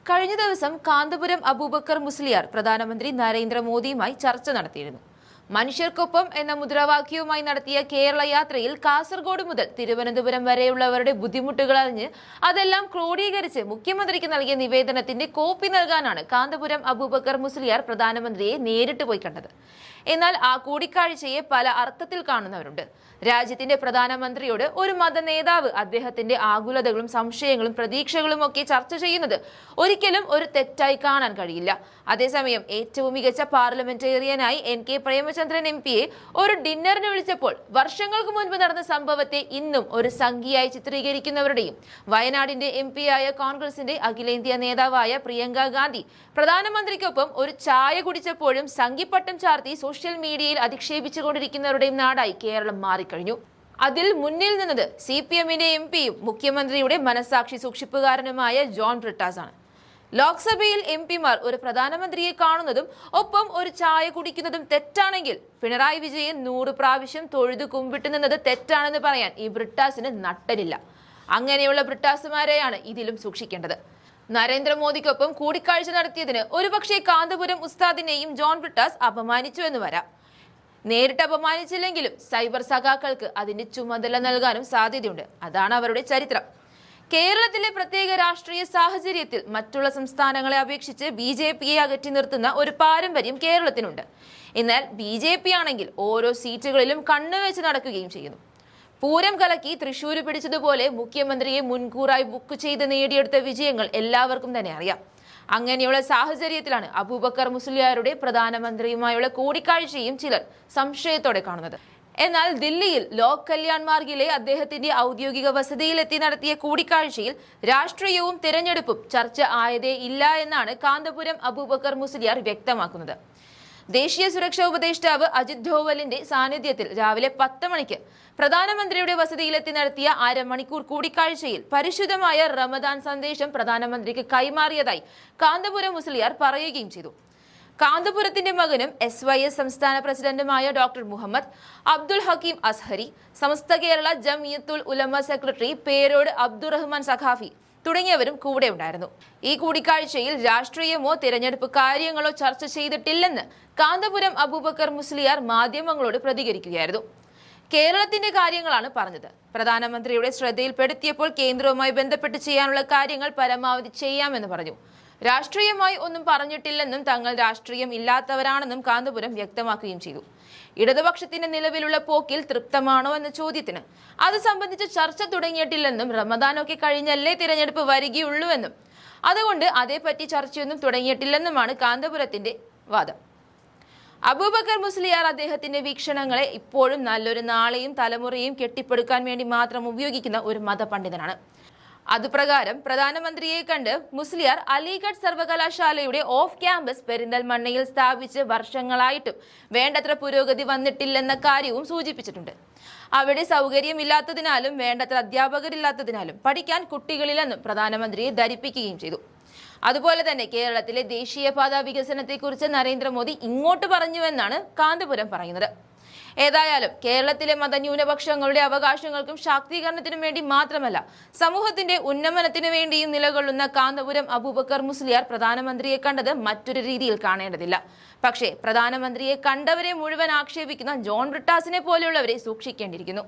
കഴിഞ്ഞ ദിവസം കാന്തപുരം അബൂബക്കർ മുസ്ലിയാർ പ്രധാനമന്ത്രി നരേന്ദ്രമോദിയുമായി ചർച്ച നടത്തിയിരുന്നു. മനുഷ്യർക്കൊപ്പം എന്ന മുദ്രാവാക്യവുമായി നടത്തിയ കേരള യാത്രയിൽ കാസർഗോഡ് മുതൽ തിരുവനന്തപുരം വരെയുള്ളവരുടെ ബുദ്ധിമുട്ടുകൾ അറിഞ്ഞ് അതെല്ലാം ക്രോഡീകരിച്ച് മുഖ്യമന്ത്രിക്ക് നൽകിയ നിവേദനത്തിന്റെ കോപ്പി നൽകാനാണ് കാന്തപുരം അബൂബക്കർ മുസ്ലിയാർ പ്രധാനമന്ത്രിയെ നേരിട്ട് പോയി കണ്ടത്. എന്നാൽ ആ കൂടിക്കാഴ്ചയെ പല അർത്ഥത്തിൽ കാണുന്നവരുണ്ട്. രാജ്യത്തിന്റെ പ്രധാനമന്ത്രിയോട് ഒരു മത നേതാവ് അദ്ദേഹത്തിന്റെ ആകുലതകളും സംശയങ്ങളും പ്രതീക്ഷകളും ഒക്കെ ചർച്ച ചെയ്യുന്നത് ഒരിക്കലും ഒരു തെറ്റായി കാണാൻ കഴിയില്ല. അതേസമയം ഏറ്റവും മികച്ച പാർലമെന്റേറിയനായി NK പ്രേമചന്ദ്രൻ MP ഒരു ഡിന്നറിന് വിളിച്ചപ്പോൾ വർഷങ്ങൾക്ക് മുൻപ് നടന്ന സംഭവത്തെ ഇന്നും ഒരു സംഖ്യയായി ചിത്രീകരിക്കുന്നവരുടെയും വയനാടിന്റെ MP ആയ കോൺഗ്രസിന്റെ അഖിലേന്ത്യാ നേതാവായ പ്രിയങ്ക ഗാന്ധി പ്രധാനമന്ത്രിക്കൊപ്പം ഒരു ചായ കുടിച്ചപ്പോഴും സംഘിപ്പട്ടം ചാർത്തി സോഷ്യൽ മീഡിയയിൽ അധിക്ഷേപിച്ചുകൊണ്ടിരിക്കുന്നവരുടെയും നാടായി കേരളം മാറിക്കഴിഞ്ഞു. അതിൽ മുന്നിൽ നിന്നത് CPMന്റെ MPയും മുഖ്യമന്ത്രിയുടെ മനസാക്ഷി സൂക്ഷിപ്പുകാരനുമായ ജോൺ ബ്രിട്ടാസ് ആണ്. ലോക്സഭയിൽ MPമാർ ഒരു പ്രധാനമന്ത്രിയെ കാണുന്നതും ഒപ്പം ഒരു ചായ കുടിക്കുന്നതും തെറ്റാണെങ്കിൽ പിണറായി വിജയൻ 100 പ്രാവശ്യം തൊഴുതു കുമ്പിട്ട് നിന്നത് തെറ്റാണെന്ന് പറയാൻ ഈ ബ്രിട്ടാസിന് നട്ടലില്ല. അങ്ങനെയുള്ള ബ്രിട്ടാസുമാരെയാണ് ഇതിലും സൂക്ഷിക്കേണ്ടത്. നരേന്ദ്രമോദിക്കൊപ്പം കൂടിക്കാഴ്ച നടത്തിയതിന് ഒരുപക്ഷെ കാന്തപുരം ഉസ്താദിനെയും ജോൺ ബ്രിട്ടാസ് അപമാനിച്ചു എന്ന് വരാം. നേരിട്ട് അപമാനിച്ചില്ലെങ്കിലും സൈബർ സഖാക്കൾക്ക് അതിന്റെ ചുമതല നൽകാനും സാധ്യതയുണ്ട്. അതാണ് അവരുടെ ചരിത്രം. കേരളത്തിലെ പ്രത്യേക രാഷ്ട്രീയ സാഹചര്യത്തിൽ മറ്റുള്ള സംസ്ഥാനങ്ങളെ അപേക്ഷിച്ച് BJPയെ അകറ്റി നിർത്തുന്ന ഒരു പാരമ്പര്യം കേരളത്തിനുണ്ട്. എന്നാൽ BJP ആണെങ്കിൽ ഓരോ സീറ്റുകളിലും കണ്ണുവെച്ച് നടക്കുകയും ചെയ്യുന്നു. പൂരം കലക്കി തൃശ്ശൂര് പിടിച്ചതുപോലെ മുഖ്യമന്ത്രിയെ മുൻകൂറായി ബുക്ക് ചെയ്ത് നേടിയെടുത്ത വിജയങ്ങൾ എല്ലാവർക്കും തന്നെ അറിയാം. അങ്ങനെയുള്ള സാഹചര്യത്തിലാണ് അബൂബക്കർ മുസ്ലിയാരുടെ പ്രധാനമന്ത്രിയുമായുള്ള കൂടിക്കാഴ്ചയും ചിലർ സംശയത്തോടെ കാണുന്നത്. എന്നാൽ ദില്ലിയിൽ ലോക് കല്യാൺ മാർഗിലെ അദ്ദേഹത്തിന്റെ ഔദ്യോഗിക വസതിയിലെത്തി നടത്തിയ കൂടിക്കാഴ്ചയിൽ രാഷ്ട്രീയവും തിരഞ്ഞെടുപ്പും ചർച്ച ആയതേ ഇല്ല എന്നാണ് കാന്തപുരം അബൂബക്കർ മുസ്ലിയാർ വ്യക്തമാക്കുന്നത്. ദേശീയ സുരക്ഷാ ഉപദേഷ്ടാവ് അജിത് ഡോവലിന്റെ സാന്നിധ്യത്തിൽ രാവിലെ 10 മണിക്ക് പ്രധാനമന്ത്രിയുടെ വസതിയിലെത്തി നടത്തിയ അരമണിക്കൂർ കൂടിക്കാഴ്ചയിൽ പരിശുദ്ധമായ റമദാൻ സന്ദേശം പ്രധാനമന്ത്രിക്ക് കൈമാറിയതായി കാന്തപുരം മുസ്ലിയാർ പറയുകയും ചെയ്തു. കാന്തപുരത്തിന്റെ മകനും SYS സംസ്ഥാന പ്രസിഡന്റുമായ ഡോക്ടർ മുഹമ്മദ് അബ്ദുൽ ഹക്കീം അസ്ഹരി, സമസ്ത കേരള ജമിയത്തുൽ ഉലമ സെക്രട്ടറി പേരോട് അബ്ദുറഹ്മാൻ സഖാഫി തുടങ്ങിയവരും കൂടെ ഉണ്ടായിരുന്നു. ഈ കൂടിക്കാഴ്ചയിൽ രാഷ്ട്രീയമോ തിരഞ്ഞെടുപ്പ് കാര്യങ്ങളോ ചർച്ച ചെയ്തിട്ടില്ലെന്ന് കാന്തപുരം അബൂബക്കർ മുസ്ലിയാർ മാധ്യമങ്ങളോട് പ്രതികരിക്കുകയായിരുന്നു. കേരളത്തിന്റെ കാര്യങ്ങളാണ് പറഞ്ഞത്. പ്രധാനമന്ത്രിയുടെ ശ്രദ്ധയിൽപ്പെടുത്തിയപ്പോൾ കേന്ദ്രവുമായി ബന്ധപ്പെട്ട് ചെയ്യാനുള്ള കാര്യങ്ങൾ പരമാവധി ചെയ്യാമെന്ന് പറഞ്ഞു. രാഷ്ട്രീയമായി ഒന്നും പറഞ്ഞിട്ടില്ലെന്നും തങ്ങൾ രാഷ്ട്രീയം ഇല്ലാത്തവരാണെന്നും കാന്തപുരം വ്യക്തമാക്കുകയും ചെയ്തു. ഇടതുപക്ഷത്തിന്റെ നിലവിലുള്ള പോക്കിൽ തൃപ്തമാണോ എന്ന ചോദ്യത്തിന് അത് സംബന്ധിച്ച് ചർച്ച തുടങ്ങിയിട്ടില്ലെന്നും റമദാനൊക്കെ കഴിഞ്ഞല്ലേ തിരഞ്ഞെടുപ്പ് വരികയുള്ളൂവെന്നും അതുകൊണ്ട് അതേപറ്റി ചർച്ചയൊന്നും തുടങ്ങിയിട്ടില്ലെന്നുമാണ് കാന്തപുരത്തിന്റെ വാദം. അബൂബക്കർ മുസ്ലിയാർ അദ്ദേഹത്തിന്റെ വീക്ഷണങ്ങളെ ഇപ്പോഴും നല്ലൊരു നാളെയും തലമുറയും കെട്ടിപ്പടുക്കാൻ വേണ്ടി മാത്രം ഉപയോഗിക്കുന്ന ഒരു മതപണ്ഡിതനാണ്. അതുപ്രകാരം പ്രധാനമന്ത്രിയെ കണ്ട് മുസ്ലിയാർ അലിഗഡ് സർവകലാശാലയുടെ ഓഫ് ക്യാമ്പസ് പെരിന്തൽമണ്ണയിൽ സ്ഥാപിച്ച് വർഷങ്ങളായിട്ടും വേണ്ടത്ര പുരോഗതി വന്നിട്ടില്ലെന്ന കാര്യവും സൂചിപ്പിച്ചിട്ടുണ്ട്. അവിടെ സൗകര്യമില്ലാത്തതിനാലും വേണ്ടത്ര അധ്യാപകരില്ലാത്തതിനാലും പഠിക്കാൻ കുട്ടികളില്ലെന്നും പ്രധാനമന്ത്രിയെ ധരിപ്പിക്കുകയും ചെയ്തു. അതുപോലെ തന്നെ കേരളത്തിലെ ദേശീയപാത വികസനത്തെക്കുറിച്ച് നരേന്ദ്രമോദി ഇങ്ങോട്ട് പറഞ്ഞുവെന്നാണ് കാന്തപുരം പറയുന്നത്. ഏതായാലും കേരളത്തിലെ മതന്യൂനപക്ഷങ്ങളുടെ അവകാശങ്ങൾക്കും ശാക്തീകരണത്തിനും വേണ്ടി മാത്രമല്ല സമൂഹത്തിന്റെ ഉന്നമനത്തിനു വേണ്ടിയും നിലകൊള്ളുന്ന കാന്തപുരം അബൂബക്കർ മുസ്ലിയാർ പ്രധാനമന്ത്രിയെ കണ്ടത് മറ്റൊരു രീതിയിൽ കാണേണ്ടതില്ല. പക്ഷേ പ്രധാനമന്ത്രിയെ കണ്ടവരെ മുഴുവൻ ആക്ഷേപിക്കുന്ന ജോൺ ബ്രിട്ടാസിനെ പോലെയുള്ളവരെ സൂക്ഷിക്കേണ്ടിയിരിക്കുന്നു.